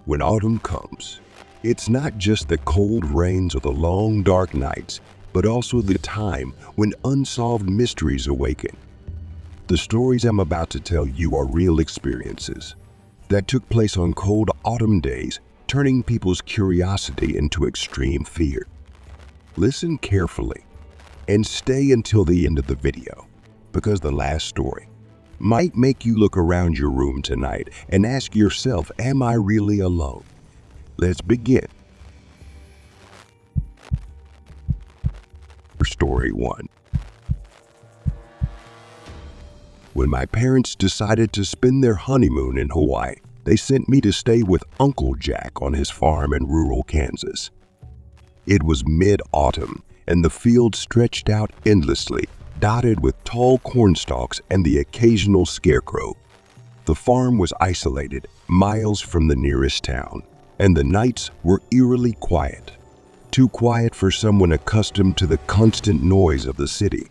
when autumn comes, it's not just the cold rains or the long dark nights, but also the time when unsolved mysteries awaken. The stories I'm about to tell you are real experiences that took place on cold autumn days, turning people's curiosity into extreme fear. Listen carefully and stay until the end of the video, because the last story might make you look around your room tonight and ask yourself, am I really alone? Let's begin. Story 1. When my parents decided to spend their honeymoon in Hawaii, they sent me to stay with Uncle Jack on his farm in rural Kansas. It was mid-autumn, and the field stretched out endlessly, dotted with tall cornstalks and the occasional scarecrow. The farm was isolated, miles from the nearest town, and the nights were eerily quiet. Too quiet for someone accustomed to the constant noise of the city.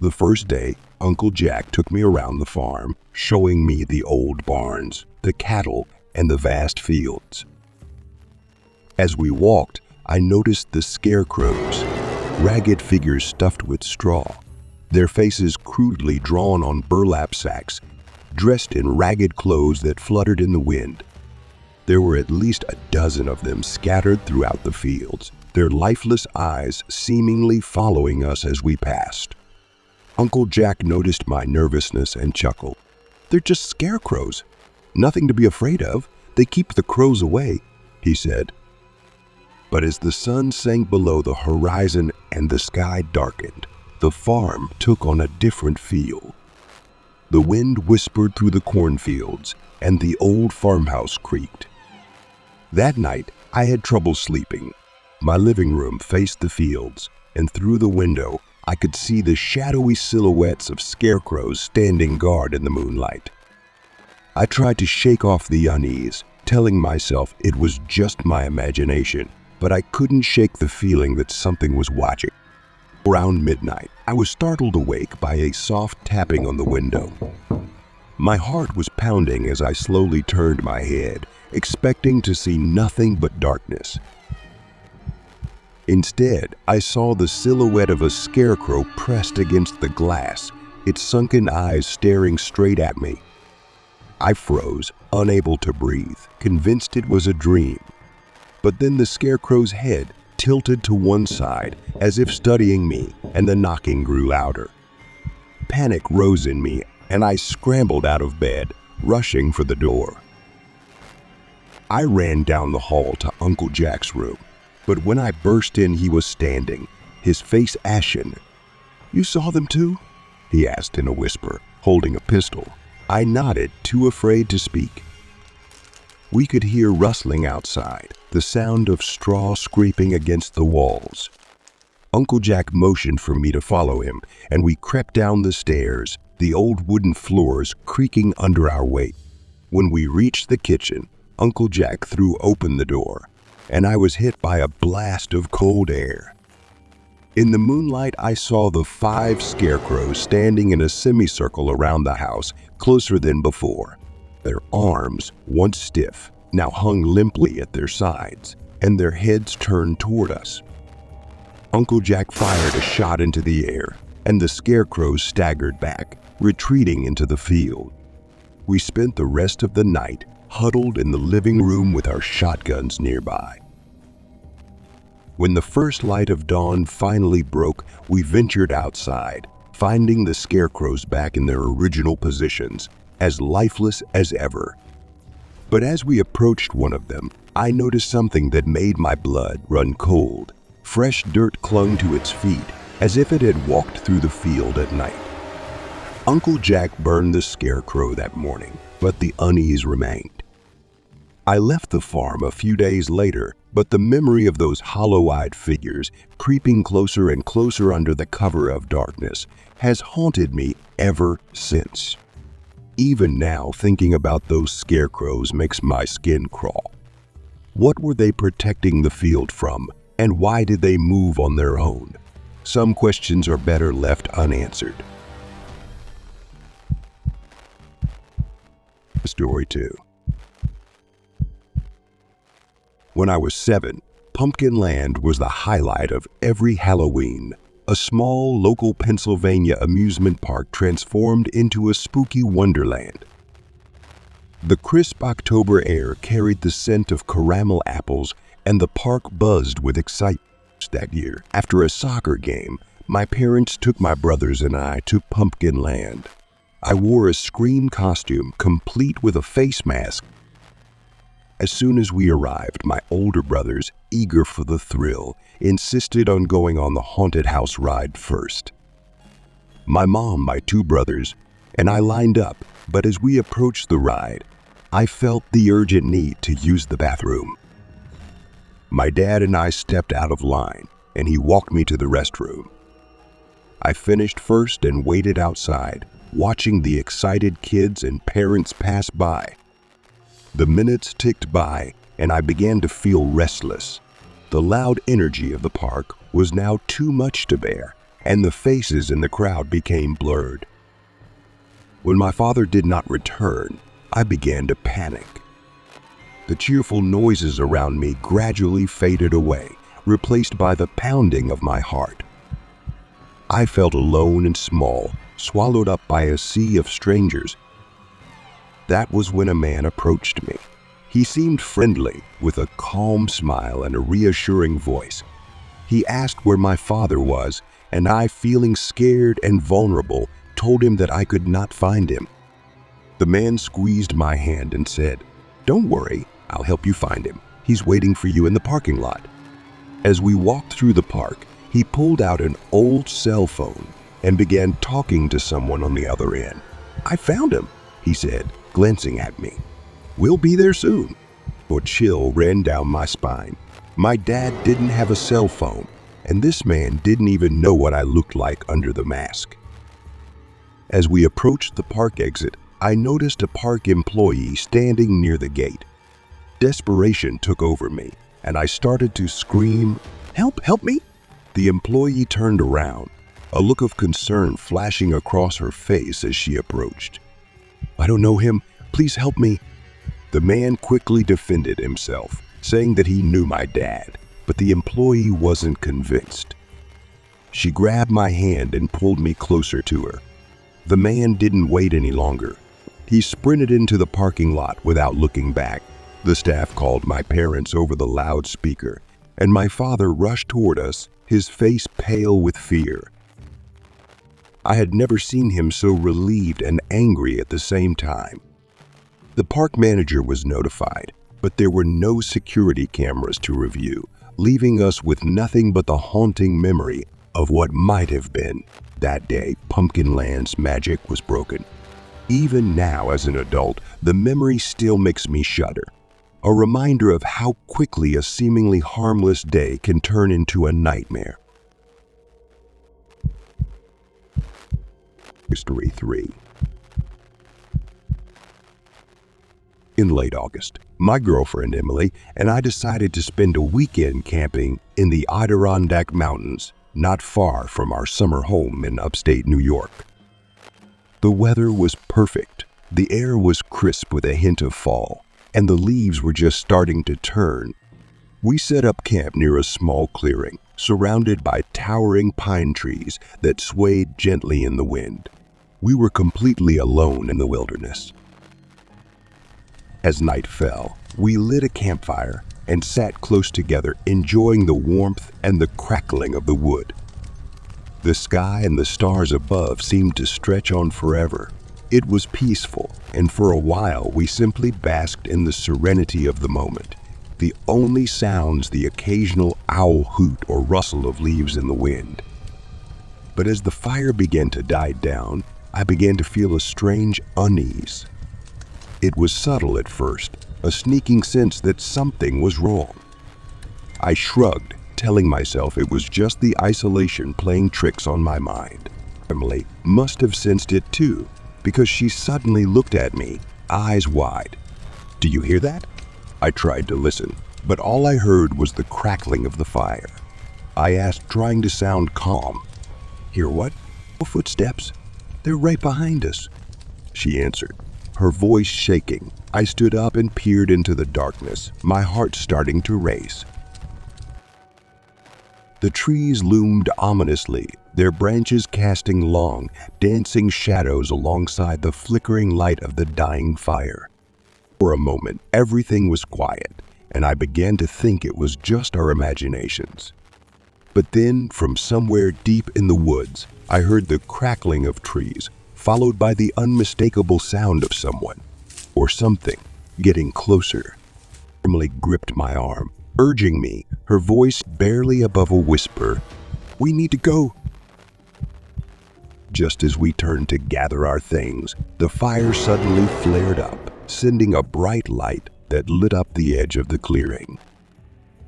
The first day, Uncle Jack took me around the farm, showing me the old barns, the cattle, and the vast fields. As we walked, I noticed the scarecrows, ragged figures stuffed with straw, their faces crudely drawn on burlap sacks, dressed in ragged clothes that fluttered in the wind. There were at least a dozen of them scattered throughout the fields, their lifeless eyes seemingly following us as we passed. Uncle Jack noticed my nervousness and chuckled. "They're just scarecrows. Nothing to be afraid of. They keep the crows away," he said. But as the sun sank below the horizon and the sky darkened, the farm took on a different feel. The wind whispered through the cornfields, and the old farmhouse creaked. That night, I had trouble sleeping. My living room faced the fields, and through the window, I could see the shadowy silhouettes of scarecrows standing guard in the moonlight. I tried to shake off the unease, telling myself it was just my imagination, but I couldn't shake the feeling that something was watching. Around midnight, I was startled awake by a soft tapping on the window. My heart was pounding as I slowly turned my head, expecting to see nothing but darkness. Instead, I saw the silhouette of a scarecrow pressed against the glass, its sunken eyes staring straight at me. I froze, unable to breathe, convinced it was a dream. But then the scarecrow's head tilted to one side, as if studying me, and the knocking grew louder. Panic rose in me, and I scrambled out of bed, rushing for the door. I ran down the hall to Uncle Jack's room, but when I burst in, he was standing, his face ashen. "You saw them too?" he asked in a whisper, holding a pistol. I nodded, too afraid to speak. We could hear rustling outside, the sound of straw scraping against the walls. Uncle Jack motioned for me to follow him, and we crept down the stairs, the old wooden floors creaking under our weight. When we reached the kitchen, Uncle Jack threw open the door, and I was hit by a blast of cold air. In the moonlight, I saw the 5 scarecrows standing in a semicircle around the house, closer than before. Their arms, once stiff, now hung limply at their sides, and their heads turned toward us. Uncle Jack fired a shot into the air, and the scarecrows staggered back, retreating into the field. We spent the rest of the night huddled in the living room with our shotguns nearby. When the first light of dawn finally broke, we ventured outside, finding the scarecrows back in their original positions, as lifeless as ever. But as we approached one of them, I noticed something that made my blood run cold. Fresh dirt clung to its feet, as if it had walked through the field at night. Uncle Jack burned the scarecrow that morning, but the unease remained. I left the farm a few days later, but the memory of those hollow-eyed figures creeping closer and closer under the cover of darkness has haunted me ever since. Even now, thinking about those scarecrows makes my skin crawl. What were they protecting the field from, and why did they move on their own? Some questions are better left unanswered. Story 2. When I was 7, Pumpkin Land was the highlight of every Halloween. A small local Pennsylvania amusement park transformed into a spooky wonderland. The crisp October air carried the scent of caramel apples, and the park buzzed with excitement. That year, after a soccer game, my parents took my brothers and I to Pumpkin Land. I wore a Scream costume, complete with a face mask. As soon as we arrived, my older brothers, eager for the thrill, insisted on going on the haunted house ride first. My mom, my 2 brothers, and I lined up, but as we approached the ride, I felt the urgent need to use the bathroom. My dad and I stepped out of line, and he walked me to the restroom. I finished first and waited outside, watching the excited kids and parents pass by. The minutes ticked by, and I began to feel restless. The loud energy of the park was now too much to bear, and the faces in the crowd became blurred. When my father did not return, I began to panic. The cheerful noises around me gradually faded away, replaced by the pounding of my heart. I felt alone and small, swallowed up by a sea of strangers. That was when a man approached me. He seemed friendly, with a calm smile and a reassuring voice. He asked where my father was, and I, feeling scared and vulnerable, told him that I could not find him. The man squeezed my hand and said, "Don't worry, I'll help you find him. He's waiting for you in the parking lot." As we walked through the park, he pulled out an old cell phone and began talking to someone on the other end. "I found him," he said, glancing at me. "We'll be there soon." A chill ran down my spine. My dad didn't have a cell phone, and this man didn't even know what I looked like under the mask. As we approached the park exit, I noticed a park employee standing near the gate. Desperation took over me, and I started to scream, "Help, help me!" The employee turned around, a look of concern flashing across her face as she approached. "I don't know him. Please help me." The man quickly defended himself, saying that he knew my dad, but the employee wasn't convinced. She grabbed my hand and pulled me closer to her. The man didn't wait any longer. He sprinted into the parking lot without looking back. The staff called my parents over the loudspeaker, and my father rushed toward us, his face pale with fear. I had never seen him so relieved and angry at the same time. The park manager was notified, but there were no security cameras to review, leaving us with nothing but the haunting memory of what might have been. That day, Pumpkin Land's magic was broken. Even now, as an adult, the memory still makes me shudder. A reminder of how quickly a seemingly harmless day can turn into a nightmare. Story 3. In late August, my girlfriend Emily and I decided to spend a weekend camping in the Adirondack Mountains, not far from our summer home in upstate New York. The weather was perfect. The air was crisp with a hint of fall, and the leaves were just starting to turn. We set up camp near a small clearing, surrounded by towering pine trees that swayed gently in the wind. We were completely alone in the wilderness. As night fell, we lit a campfire and sat close together, enjoying the warmth and the crackling of the wood. The sky and the stars above seemed to stretch on forever. It was peaceful, and for a while we simply basked in the serenity of the moment. The only sounds the occasional owl hoot or rustle of leaves in the wind. But as the fire began to die down, I began to feel a strange unease. It was subtle at first, a sneaking sense that something was wrong. I shrugged, telling myself it was just the isolation playing tricks on my mind. Emily must have sensed it too, because she suddenly looked at me, eyes wide. "Do you hear that?" I tried to listen, but all I heard was the crackling of the fire. I asked, trying to sound calm. "Hear what?" "Footsteps. They're right behind us," she answered. her voice shaking. I stood up and peered into the darkness, my heart starting to race. The trees loomed ominously, their branches casting long, dancing shadows alongside the flickering light of the dying fire. For a moment, everything was quiet, and I began to think it was just our imaginations. But then, from somewhere deep in the woods, I heard the crackling of trees, followed by the unmistakable sound of someone, or something, getting closer. Emily gripped my arm, urging me, her voice barely above a whisper, "We need to go." Just as we turned to gather our things, the fire suddenly flared up, sending a bright light that lit up the edge of the clearing.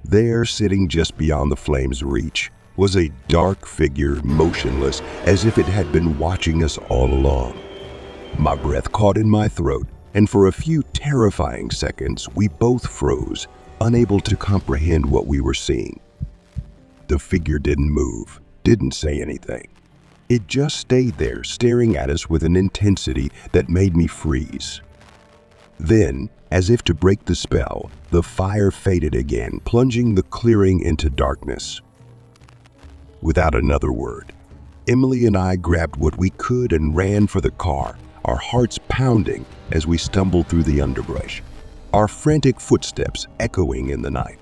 There, sitting just beyond the flame's reach, was a dark figure, motionless, as if it had been watching us all along. My breath caught in my throat, and for a few terrifying seconds, we both froze, unable to comprehend what we were seeing. The figure didn't move, didn't say anything. It just stayed there, staring at us with an intensity that made me freeze. Then, as if to break the spell, the fire faded again, plunging the clearing into darkness. Without another word, Emily and I grabbed what we could and ran for the car, our hearts pounding as we stumbled through the underbrush, our frantic footsteps echoing in the night.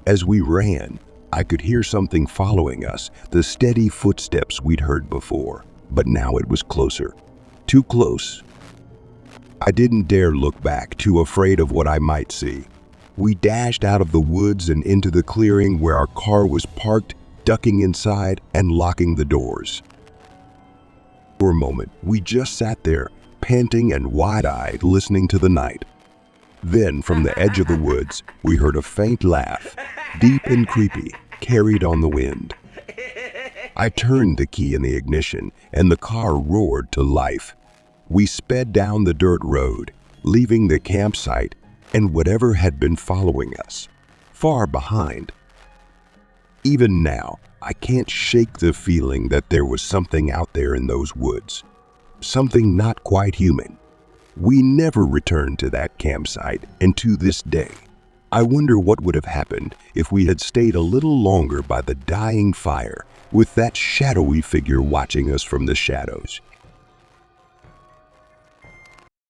As we ran, I could hear something following us, the steady footsteps we'd heard before, but now it was closer, too close. I didn't dare look back, too afraid of what I might see. We dashed out of the woods and into the clearing where our car was parked, ducking inside and locking the doors. For a moment, we just sat there, panting and wide-eyed, listening to the night. Then, from the edge of the woods, we heard a faint laugh, deep and creepy, carried on the wind. I turned the key in the ignition, and the car roared to life. We sped down the dirt road, leaving the campsite and whatever had been following us far behind. Even now, I can't shake the feeling that there was something out there in those woods, something not quite human. We never returned to that campsite, and to this day, I wonder what would have happened if we had stayed a little longer by the dying fire, with that shadowy figure watching us from the shadows.